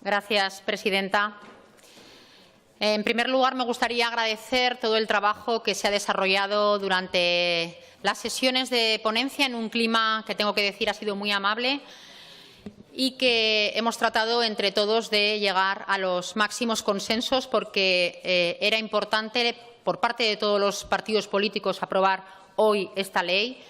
Gracias, presidenta. En primer lugar, me gustaría agradecer todo el trabajo que se ha desarrollado durante las sesiones de ponencia en un clima que, tengo que decir, ha sido muy amable y que hemos tratado entre todos de llegar a los máximos consensos, porque era importante por parte de todos los partidos políticos aprobar hoy esta ley,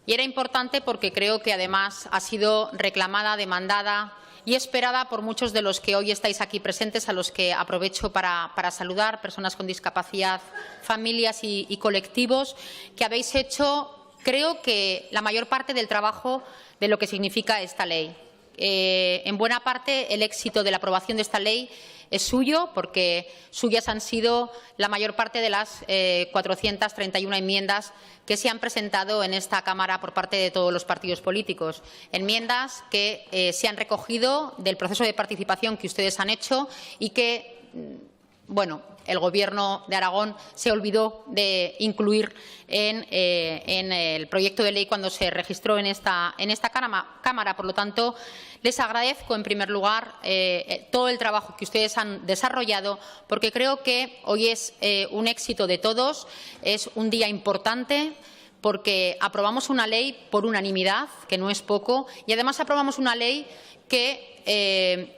y era importante porque creo que además ha sido reclamada, demandada y esperada por muchos de los que hoy estáis aquí presentes, a los que aprovecho para saludar, personas con discapacidad, familias y colectivos, que habéis hecho, creo que, la mayor parte del trabajo de lo que significa esta ley. En buena parte, el éxito de la aprobación de esta ley es suyo, porque suyas han sido la mayor parte de las 431 enmiendas que se han presentado en esta Cámara por parte de todos los partidos políticos. Enmiendas que se han recogido del proceso de participación que ustedes han hecho y que, bueno, el Gobierno de Aragón se olvidó de incluir en el proyecto de ley cuando se registró en esta Cámara. Por lo tanto, les agradezco, en primer lugar, todo el trabajo que ustedes han desarrollado, porque creo que hoy es un éxito de todos, es un día importante, porque aprobamos una ley por unanimidad, que no es poco, y además aprobamos una ley que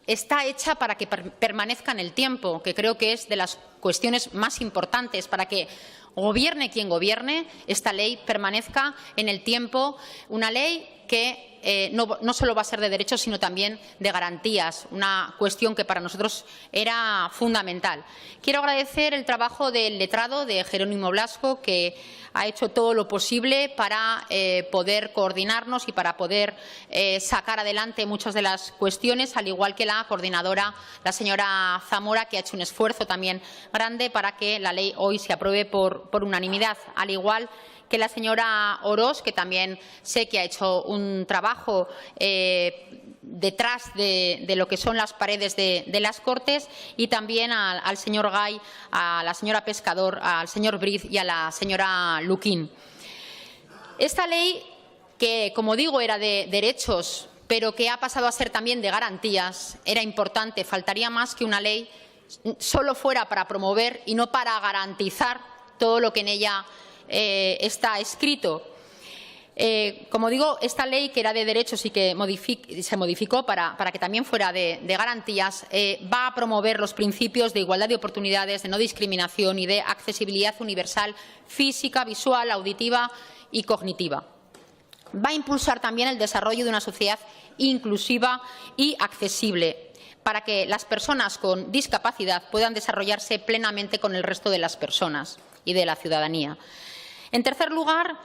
está hecha para que permanezca en el tiempo, que creo que es de las cuestiones más importantes, para que gobierne quien gobierne, esta ley permanezca en el tiempo, una ley que no solo va a ser de derechos, sino también de garantías, una cuestión que para nosotros era fundamental. Quiero agradecer el trabajo del letrado, de Jerónimo Blasco, que ha hecho todo lo posible para poder coordinarnos y para poder sacar adelante muchas de las cuestiones, al igual que la coordinadora, la señora Zamora, que ha hecho un esfuerzo también grande para que la ley hoy se apruebe por unanimidad, al igual que la señora Orós, que también sé que ha hecho un trabajo detrás de lo que son las paredes de las Cortes, y también al señor Gay, a la señora Pescador, al señor Briz y a la señora Luquín. Esta ley, que, como digo, era de derechos, pero que ha pasado a ser también de garantías, era importante. Faltaría más que una ley solo fuera para promover y no para garantizar todo lo que en ella está escrito. Como digo, esta ley, que era de derechos y que se modificó para que también fuera de garantías, va a promover los principios de igualdad de oportunidades, de no discriminación y de accesibilidad universal física, visual, auditiva y cognitiva. Va a impulsar también el desarrollo de una sociedad inclusiva y accesible, para que las personas con discapacidad puedan desarrollarse plenamente con el resto de las personas y de la ciudadanía. En tercer lugar,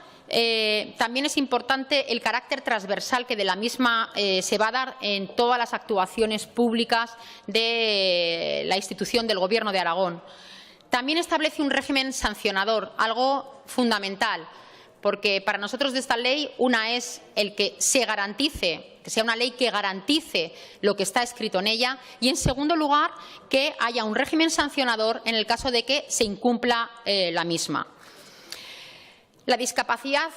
también es importante el carácter transversal que de la misma se va a dar en todas las actuaciones públicas de la institución del Gobierno de Aragón. También establece un régimen sancionador, algo fundamental, porque para nosotros de esta ley, una es el que se garantice, que sea una ley que garantice lo que está escrito en ella, y en segundo lugar, que haya un régimen sancionador en el caso de que se incumpla la misma. La discapacidad,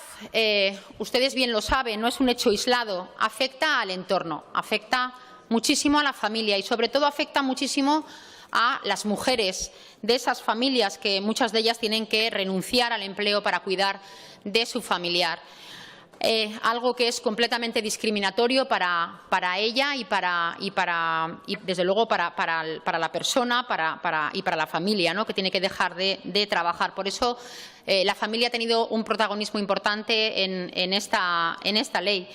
ustedes bien lo saben, no es un hecho aislado, afecta al entorno, afecta muchísimo a la familia y, sobre todo, afecta muchísimo a las mujeres de esas familias, que muchas de ellas tienen que renunciar al empleo para cuidar de su familiar. Algo que es completamente discriminatorio para ella y desde luego para la persona y para la familia, ¿no?, que tiene que dejar de trabajar. Por eso la familia ha tenido un protagonismo importante en esta ley.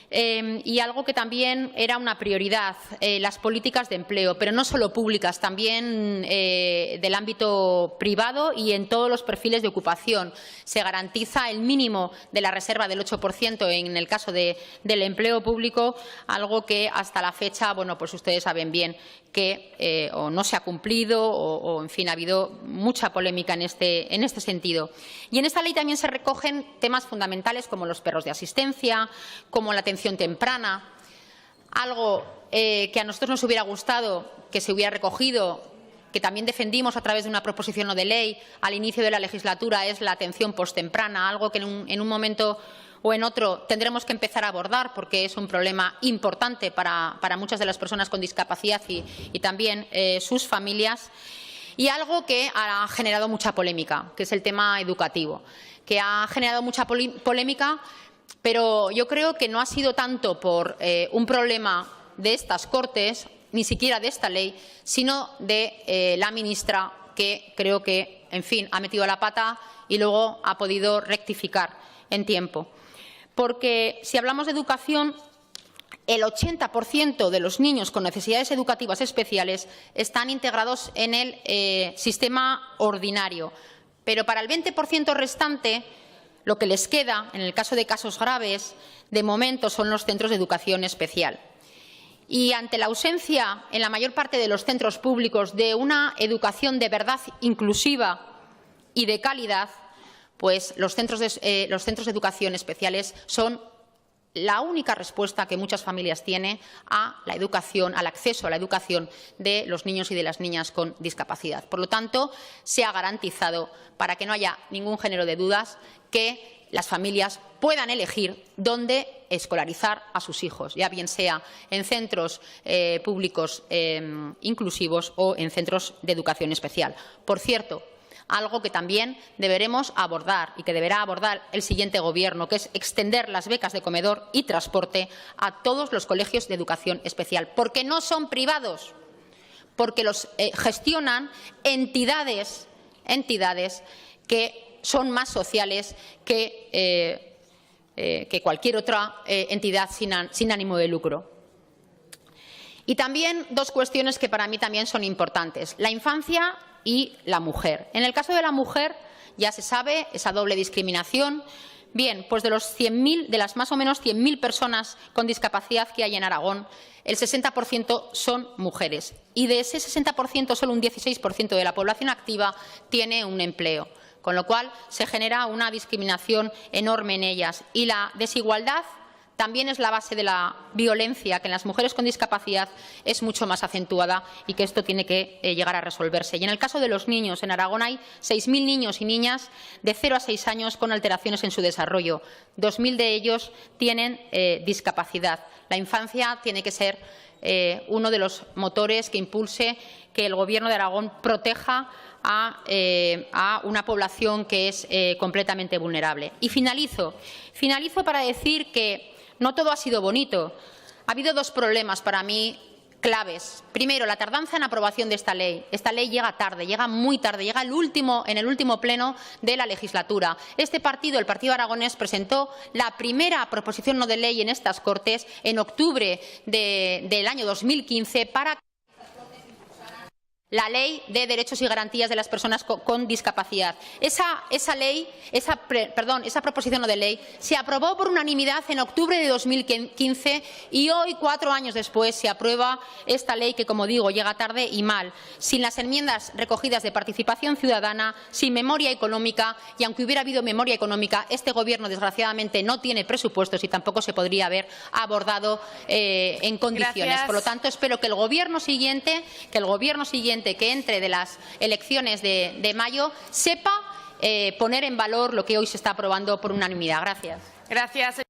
Y algo que también era una prioridad, las políticas de empleo, pero no solo públicas, también del ámbito privado y en todos los perfiles de ocupación. Se garantiza el mínimo de la reserva del 8% en el caso del empleo público, algo que hasta la fecha, bueno, pues ustedes saben bien que o no se ha cumplido o en fin, ha habido mucha polémica en este sentido. Y en esta ley también se recogen temas fundamentales como los perros de asistencia, como la atención temprana, algo que a nosotros nos hubiera gustado que se hubiera recogido, que también defendimos a través de una proposición no de ley al inicio de la legislatura, es la atención postemprana, algo que en un momento o en otro tendremos que empezar a abordar porque es un problema importante para muchas de las personas con discapacidad y también sus familias. Y algo que ha generado mucha polémica, que es el tema educativo, que ha generado mucha polémica, pero yo creo que no ha sido tanto por un problema de estas Cortes, ni siquiera de esta ley, sino de la ministra, que creo que, en fin, ha metido la pata y luego ha podido rectificar en tiempo. Porque si hablamos de educación, el 80% de los niños con necesidades educativas especiales están integrados en el sistema ordinario. Pero para el 20% restante, lo que les queda, en el caso de casos graves, de momento son los centros de educación especial. Y ante la ausencia, en la mayor parte de los centros públicos, de una educación de verdad inclusiva y de calidad, pues los centros de educación especiales son la única respuesta que muchas familias tienen a la educación, al acceso a la educación de los niños y de las niñas con discapacidad. Por lo tanto, se ha garantizado, para que no haya ningún género de dudas, que las familias puedan elegir dónde escolarizar a sus hijos, ya bien sea en centros públicos inclusivos o en centros de educación especial. Por cierto, algo que también deberemos abordar y que deberá abordar el siguiente Gobierno, que es extender las becas de comedor y transporte a todos los colegios de educación especial, porque no son privados, porque los gestionan entidades que son más sociales que cualquier otra entidad sin ánimo de lucro. Y también dos cuestiones que para mí también son importantes: la infancia y la mujer. En el caso de la mujer, ya se sabe, esa doble discriminación. Bien, pues de las más o menos 100.000 personas con discapacidad que hay en Aragón, el 60% son mujeres. Y de ese 60%, solo un 16% de la población activa tiene un empleo, con lo cual se genera una discriminación enorme en ellas. Y la desigualdad también es la base de la violencia, que en las mujeres con discapacidad es mucho más acentuada y que esto tiene que llegar a resolverse. Y en el caso de los niños, en Aragón hay 6.000 niños y niñas de 0 a 6 años con alteraciones en su desarrollo. 2.000 de ellos tienen discapacidad. La infancia tiene que ser uno de los motores que impulse que el Gobierno de Aragón proteja a una población que es completamente vulnerable. Y finalizo para decir que no todo ha sido bonito. Ha habido dos problemas para mí claves. Primero, la tardanza en aprobación de esta ley. Esta ley llega tarde, llega muy tarde, llega en el último pleno de la legislatura. Este partido, el Partido Aragonés, presentó la primera proposición no de ley en estas Cortes en octubre del año 2015 para la Ley de Derechos y Garantías de las Personas con Discapacidad. Esa proposición no de ley se aprobó por unanimidad en octubre de 2015 y hoy, 4 años después, se aprueba esta ley que, como digo, llega tarde y mal, sin las enmiendas recogidas de participación ciudadana, sin memoria económica, y aunque hubiera habido memoria económica, este Gobierno, desgraciadamente, no tiene presupuestos y tampoco se podría haber abordado en condiciones. Gracias. Por lo tanto, espero que el Gobierno siguiente que entre de las elecciones de mayo sepa poner en valor lo que hoy se está aprobando por unanimidad. Gracias. Gracias.